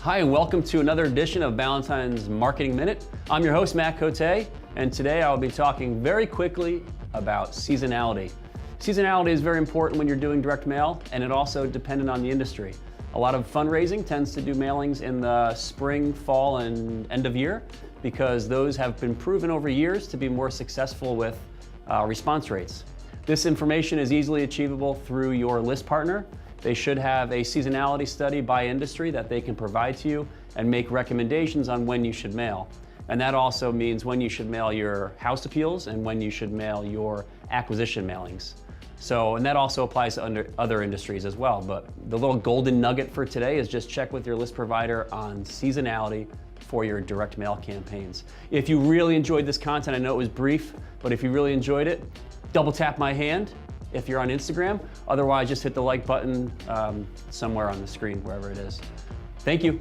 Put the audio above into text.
Hi, and welcome to another edition of Ballantine's Marketing Minute. I'm your host, Matt Coté, and today I'll be talking very quickly about seasonality. Seasonality is very important when you're doing direct mail, and it also dependent on the industry. A lot of fundraising tends to do mailings in the spring, fall, and end of year because those have been proven over years to be more successful with response rates. This information is easily achievable through your list partner. They should have a seasonality study by industry that they can provide to you and make recommendations on when you should mail. And that also means when you should mail your house appeals and when you should mail your acquisition mailings. And that also applies to other industries as well. But the little golden nugget for today is just check with your list provider on seasonality for your direct mail campaigns. If you really enjoyed this content, I know it was brief, but if you really enjoyed it, double tap my hand if you're on Instagram. Otherwise, just hit the like button somewhere on the screen, wherever it is. Thank you.